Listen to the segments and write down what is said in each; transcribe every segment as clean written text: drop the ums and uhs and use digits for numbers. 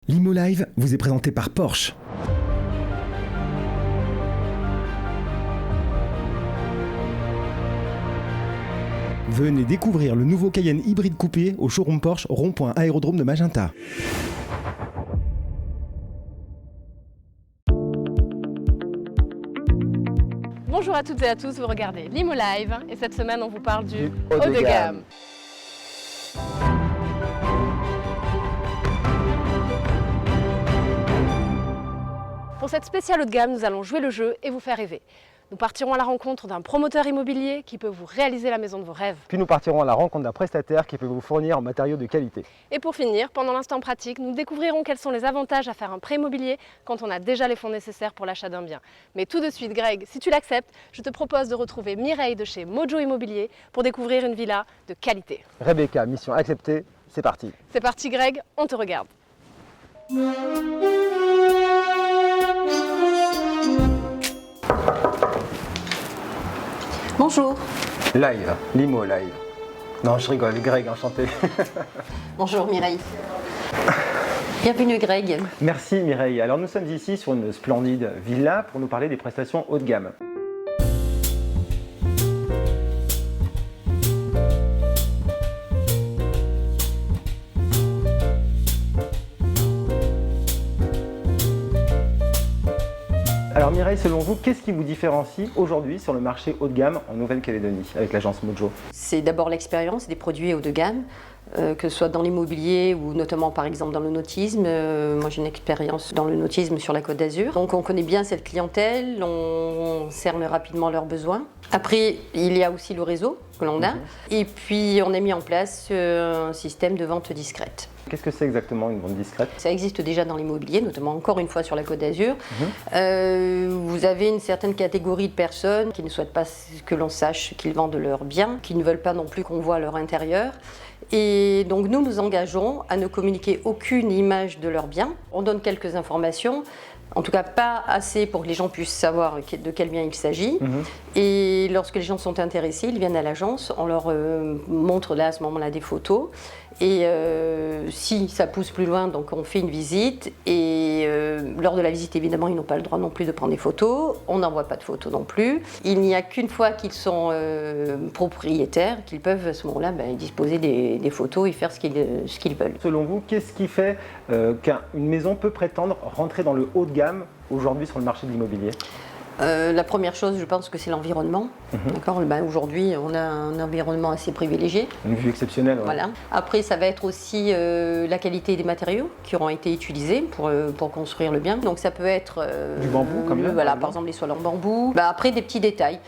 Limo Live vous est présenté par Porsche. Venez découvrir le nouveau Cayenne hybride coupé au showroom Porsche rond-point aérodrome de Magenta. Bonjour à toutes et à tous, vous regardez Limo Live et cette semaine on vous parle du haut de gamme. Pour cette spéciale haut de gamme, nous allons jouer le jeu et vous faire rêver. Nous partirons à la rencontre d'un promoteur immobilier qui peut vous réaliser la maison de vos rêves. Puis nous partirons à la rencontre d'un prestataire qui peut vous fournir en matériaux de qualité. Et pour finir, pendant l'instant pratique, nous découvrirons quels sont les avantages à faire un prêt immobilier quand on a déjà les fonds nécessaires pour l'achat d'un bien. Mais tout de suite, Greg, si tu l'acceptes, je te propose de retrouver Mireille de chez Mojo Immobilier pour découvrir une villa de qualité. Rebecca, mission acceptée, c'est parti. C'est parti Greg, on te regarde. Bonjour. Live, Limo Live. Non, je rigole, Greg, enchanté. Bonjour Mireille. Bienvenue Greg. Merci Mireille. Alors nous sommes ici sur une splendide villa pour nous parler des prestations haut de gamme. Alors Mireille, selon vous, qu'est-ce qui vous différencie aujourd'hui sur le marché haut de gamme en Nouvelle-Calédonie avec l'agence Mojo? C'est d'abord l'expérience des produits haut de gamme, que ce soit dans l'immobilier ou notamment par exemple dans le nautisme. Moi j'ai une expérience dans le nautisme sur la Côte d'Azur. Donc on connaît bien cette clientèle, on cerne rapidement leurs besoins. Après, il y a aussi le réseau que l'on a. Et puis on a mis en place un système de vente discrète. Qu'est-ce que c'est exactement une vente discrète? Ça existe déjà dans l'immobilier, notamment encore une fois sur la Côte d'Azur. Vous avez une certaine catégorie de personnes qui ne souhaitent pas que l'on sache qu'ils vendent leurs biens, qui ne veulent pas non plus qu'on voit leur intérieur. Et donc nous nous engageons à ne communiquer aucune image de leurs biens. On donne quelques informations, en tout cas pas assez pour que les gens puissent savoir de quel bien il s'agit. Et lorsque les gens sont intéressés, ils viennent à l'agence, on leur montre là à ce moment-là des photos. Et si ça pousse plus loin, donc on fait une visite. Et lors de la visite, évidemment, ils n'ont pas le droit non plus de prendre des photos. On n'envoie pas de photos non plus. Il n'y a qu'une fois qu'ils sont propriétaires qu'ils peuvent à ce moment-là disposer des photos et faire ce qu'ils veulent. Selon vous, qu'est-ce qui fait qu'une maison peut prétendre rentrer dans le haut de gamme aujourd'hui sur le marché de l'immobilier? La première chose, je pense que c'est l'environnement. D'accord. Aujourd'hui, on a un environnement assez privilégié. Une vue exceptionnelle. Ouais. Voilà. Après, ça va être aussi la qualité des matériaux qui auront été utilisés pour construire le bien. Donc ça peut être du bambou, comme là. Voilà, par exemple les sols en bambou. Après, des petits détails.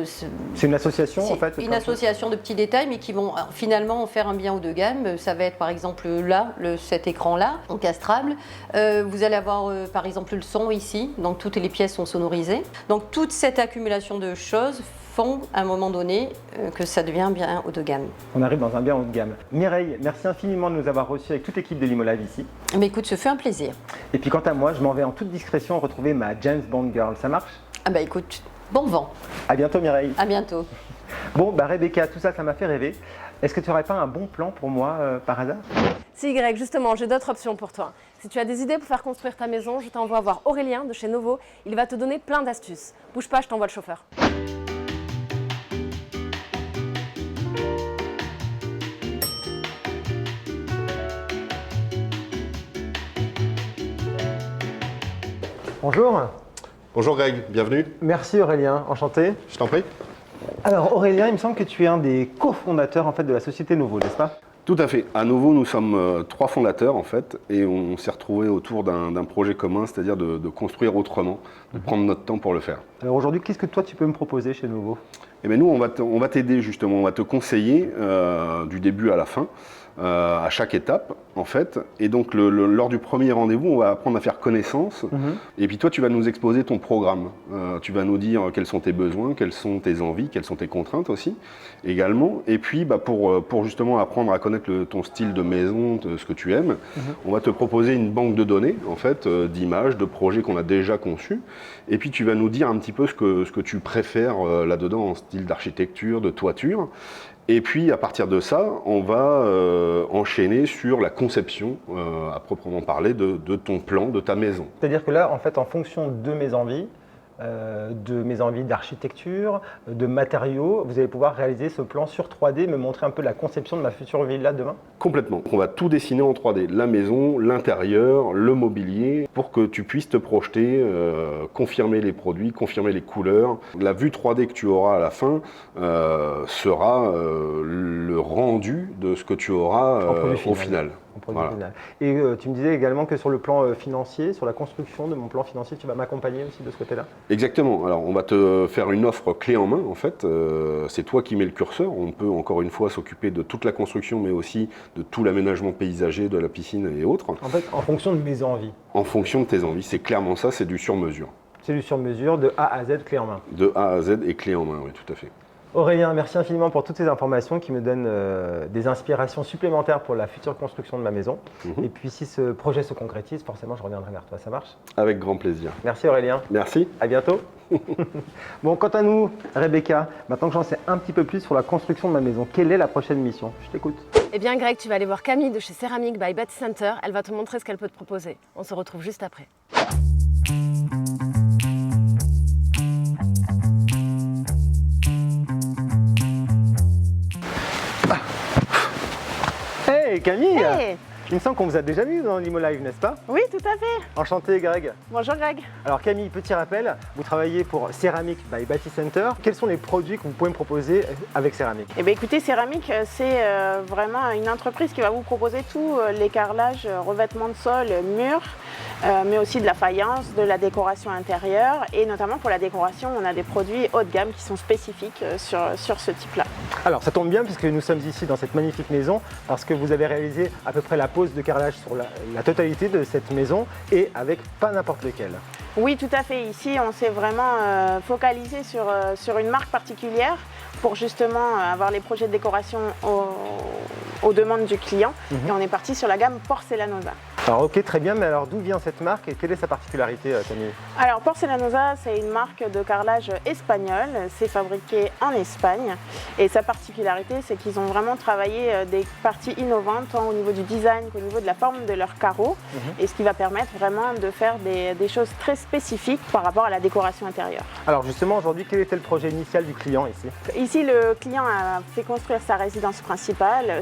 C'est une association en fait? Une association de petits détails, mais qui vont finalement en faire un bien haut de gamme. Ça va être par exemple là, cet écran-là, encastrable. Vous allez avoir par exemple le son ici, donc toutes les pièces sont sonorisées. Donc toute cette accumulation de choses font à un moment donné que ça devient un bien haut de gamme. On arrive dans un bien haut de gamme. Mireille, merci infiniment de nous avoir reçus avec toute l'équipe de Limo Live ici. Mais écoute, ce fait un plaisir. Et puis quant à moi, je m'en vais en toute discrétion retrouver ma James Bond girl. Ça marche? Ah bah écoute, bon vent. À bientôt Mireille. À bientôt. Bon, Rebecca, tout ça m'a fait rêver. Est-ce que tu n'aurais pas un bon plan pour moi par hasard? Si Greg, justement, j'ai d'autres options pour toi. Si tu as des idées pour faire construire ta maison, je t'envoie voir Aurélien de chez Novo. Il va te donner plein d'astuces. Bouge pas, je t'envoie le chauffeur. Bonjour. Bonjour Greg, bienvenue. Merci Aurélien, enchanté. Je t'en prie. Alors Aurélien, il me semble que tu es un des cofondateurs en fait de la société Novo, n'est-ce pas? Tout à fait. À Novo, nous sommes 3 fondateurs en fait, et on s'est retrouvés autour d'un projet commun, c'est-à-dire de construire autrement, de prendre notre temps pour le faire. Alors aujourd'hui, qu'est-ce que toi tu peux me proposer chez Novo? Eh bien nous, on va t'aider justement, on va te conseiller du début à la fin. À chaque étape en fait, et donc lors du premier rendez-vous on va apprendre à faire connaissance et puis toi tu vas nous exposer ton programme, tu vas nous dire quels sont tes besoins, quelles sont tes envies, quelles sont tes contraintes aussi également, et puis pour justement apprendre à connaître ton style de maison, ce que tu aimes, on va te proposer une banque de données en fait, d'images, de projets qu'on a déjà conçus, et puis tu vas nous dire un petit peu ce que tu préfères là-dedans en style d'architecture, de toiture. Et puis à partir de ça, on va enchaîner sur la conception, à proprement parler, de ton plan, de ta maison. C'est-à-dire que là, en fait, en fonction de mes envies d'architecture, de matériaux, vous allez pouvoir réaliser ce plan sur 3D, me montrer un peu la conception de ma future villa demain? Complètement. On va tout dessiner en 3D. La maison, l'intérieur, le mobilier, pour que tu puisses te projeter, confirmer les produits, confirmer les couleurs. La vue 3D que tu auras à la fin sera le rendu de ce que tu auras au final. Voilà. Et tu me disais également que sur le plan financier, sur la construction de mon plan financier, tu vas m'accompagner aussi de ce côté-là? Exactement. Alors on va te faire une offre clé en main en fait. C'est toi qui mets le curseur. On peut encore une fois s'occuper de toute la construction mais aussi de tout l'aménagement paysager, de la piscine et autres. En fait, en fonction de mes envies. En fonction de tes envies. C'est clairement ça, c'est du sur-mesure. C'est du sur-mesure de A à Z, clé en main. De A à Z et clé en main, oui, tout à fait. Aurélien, merci infiniment pour toutes ces informations qui me donnent des inspirations supplémentaires pour la future construction de ma maison. Et puis si ce projet se concrétise, forcément je reviendrai vers toi, ça marche? Avec grand plaisir. Merci Aurélien. Merci. À bientôt. Bon, quant à nous, Rebecca, maintenant que j'en sais un petit peu plus sur la construction de ma maison, quelle est la prochaine mission? Je t'écoute. Eh bien Greg, tu vas aller voir Camille de chez Ceramic by Bâti-Center. Elle va te montrer ce qu'elle peut te proposer. On se retrouve juste après. Hey Camille! Hey. Il me semble qu'on vous a déjà vu dans l'Imo Live, n'est-ce pas? Oui, tout à fait. Enchanté Greg. Bonjour Greg. Alors Camille, petit rappel, vous travaillez pour Ceramic by Bâti-Center. Quels sont les produits que vous pouvez me proposer avec Ceramic? Eh bien, écoutez, Ceramic, c'est vraiment une entreprise qui va vous proposer tous les carrelages, revêtements de sol, murs, mais aussi de la faïence, de la décoration intérieure. Et notamment pour la décoration, on a des produits haut de gamme qui sont spécifiques sur ce type-là. Alors ça tombe bien puisque nous sommes ici dans cette magnifique maison parce que vous avez réalisé à peu près la pose de carrelage sur la totalité de cette maison et avec pas n'importe lequel. Oui, tout à fait. Ici, on s'est vraiment focalisé sur une marque particulière pour justement avoir les projets de décoration aux demandes du client. Et on est parti sur la gamme Porcelanosa. Alors ok, très bien, mais alors d'où vient cette marque et quelle est sa particularité, Camille? Alors Porcelanosa, c'est une marque de carrelage espagnole, c'est fabriqué en Espagne et sa particularité, c'est qu'ils ont vraiment travaillé des parties innovantes tant au niveau du design qu'au niveau de la forme de leurs carreaux et ce qui va permettre vraiment de faire des choses très spécifiques par rapport à la décoration intérieure. Alors justement, aujourd'hui, quel était le projet initial du client ici? Ici, le client a fait construire sa résidence principale.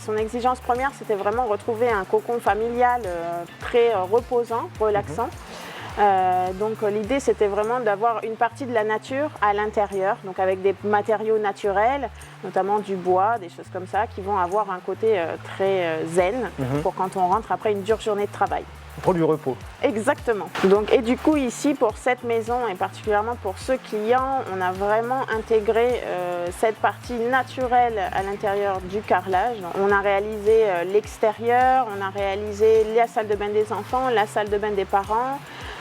Son exigence première, c'était vraiment retrouver un cocon familial très reposant, relaxant. Donc l'idée c'était vraiment d'avoir une partie de la nature à l'intérieur, donc avec des matériaux naturels, notamment du bois, des choses comme ça, qui vont avoir un côté très zen pour quand on rentre après une dure journée de travail. Pour du repos. Exactement. Donc, et du coup ici pour cette maison et particulièrement pour ce client, on a vraiment intégré cette partie naturelle à l'intérieur du carrelage. On a réalisé l'extérieur, on a réalisé la salle de bain des enfants, la salle de bain des parents,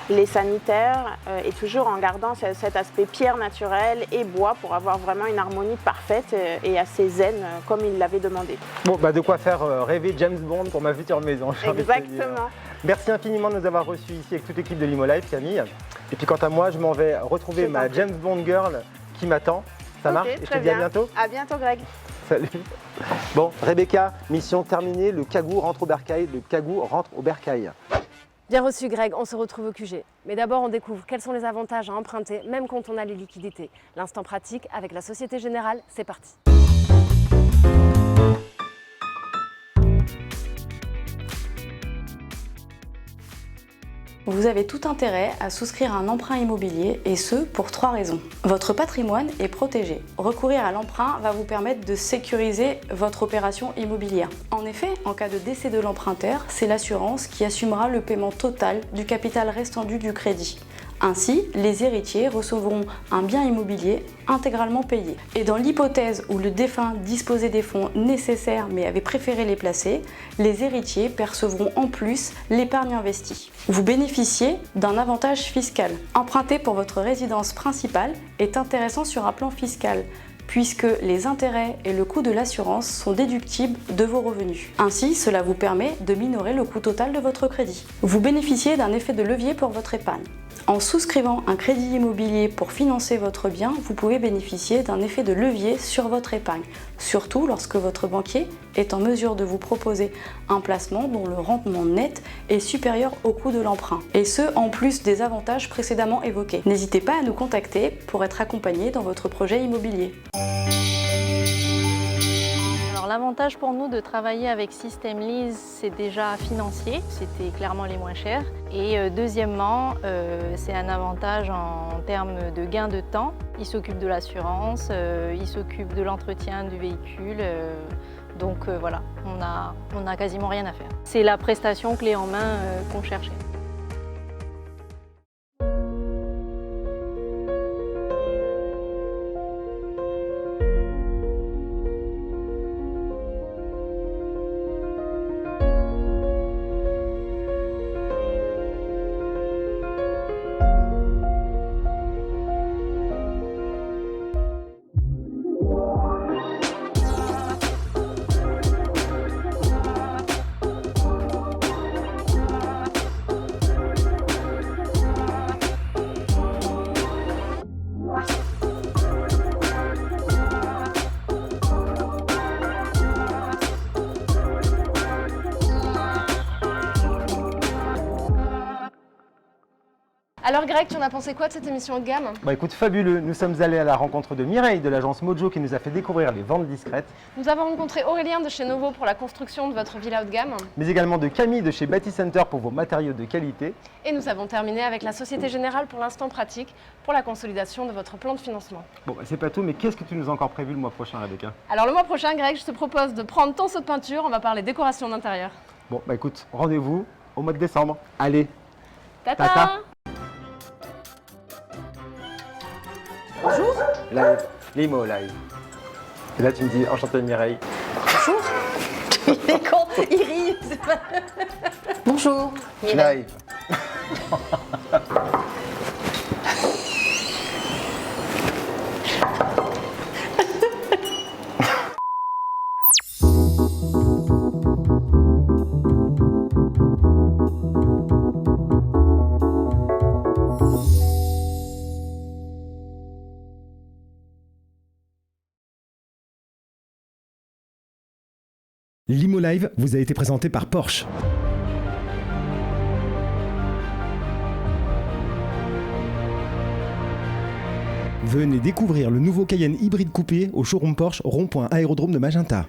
les sanitaires et toujours en gardant cet aspect pierre naturelle et bois pour avoir vraiment une harmonie parfaite et assez zen comme il l'avait demandé. Bon, bah de quoi faire rêver James Bond pour ma future maison. Exactement. Merci infiniment de nous avoir reçus ici avec toute l'équipe de l'Imo Live, Camille. Et puis quant à moi, je m'en vais retrouver ma James Bond girl qui m'attend. Ça marche? Et je te dis à bientôt. À bientôt Greg. Salut. Bon, Rebecca, mission terminée, le Kagou rentre au bercail, le Kagou rentre au bercail. Bien reçu Greg, on se retrouve au QG. Mais d'abord on découvre quels sont les avantages à emprunter même quand on a les liquidités. L'instant pratique avec la Société Générale, c'est parti. Vous avez tout intérêt à souscrire un emprunt immobilier et ce pour 3 raisons. Votre patrimoine est protégé. Recourir à l'emprunt va vous permettre de sécuriser votre opération immobilière. En effet, en cas de décès de l'emprunteur, c'est l'assurance qui assumera le paiement total du capital restant dû du crédit. Ainsi, les héritiers recevront un bien immobilier intégralement payé. Et dans l'hypothèse où le défunt disposait des fonds nécessaires mais avait préféré les placer, les héritiers percevront en plus l'épargne investie. Vous bénéficiez d'un avantage fiscal. Emprunter pour votre résidence principale est intéressant sur un plan fiscal, puisque les intérêts et le coût de l'assurance sont déductibles de vos revenus. Ainsi, cela vous permet de minorer le coût total de votre crédit. Vous bénéficiez d'un effet de levier pour votre épargne. En souscrivant un crédit immobilier pour financer votre bien, vous pouvez bénéficier d'un effet de levier sur votre épargne. surtout lorsque votre banquier est en mesure de vous proposer un placement dont le rendement net est supérieur au coût de l'emprunt. Et ce, en plus des avantages précédemment évoqués. N'hésitez pas à nous contacter pour être accompagné dans votre projet immobilier. Alors l'avantage pour nous de travailler avec Systemlease, c'est déjà financier, c'était clairement les moins chers. Et deuxièmement, c'est un avantage en termes de gain de temps. Ils s'occupent de l'assurance, ils s'occupent de l'entretien du véhicule. Donc voilà, on a quasiment rien à faire. C'est la prestation clé en main qu'on cherchait. Alors Greg, tu en as pensé quoi de cette émission haut de gamme? Bah écoute, fabuleux. Nous sommes allés à la rencontre de Mireille de l'agence Mojo qui nous a fait découvrir les ventes discrètes, Nous avons rencontré Aurélien de chez Novo pour la construction de votre villa haut de gamme. mais également de Camille de chez Bâti Center pour vos matériaux de qualité. Et nous avons terminé avec la Société Générale pour l'instant pratique pour la consolidation de votre plan de financement. Bon, bah, c'est pas tout, mais qu'est-ce que tu nous as encore prévu le mois prochain, Rebecca? Alors le mois prochain, Greg, je te propose de prendre ton seau de peinture, on va parler décoration d'intérieur. Bon, bah écoute, rendez-vous au mois de décembre. Allez, Tata, Tata. Bonjour. live, Limo live. Et là, tu me dis enchanté Mireille. Bonjour. Il est con, il rit. C'est pas... Bonjour. Live. Limo Live vous a été présenté par Porsche. Venez découvrir le nouveau Cayenne hybride coupé au showroom Porsche rond-point aérodrome de Magenta.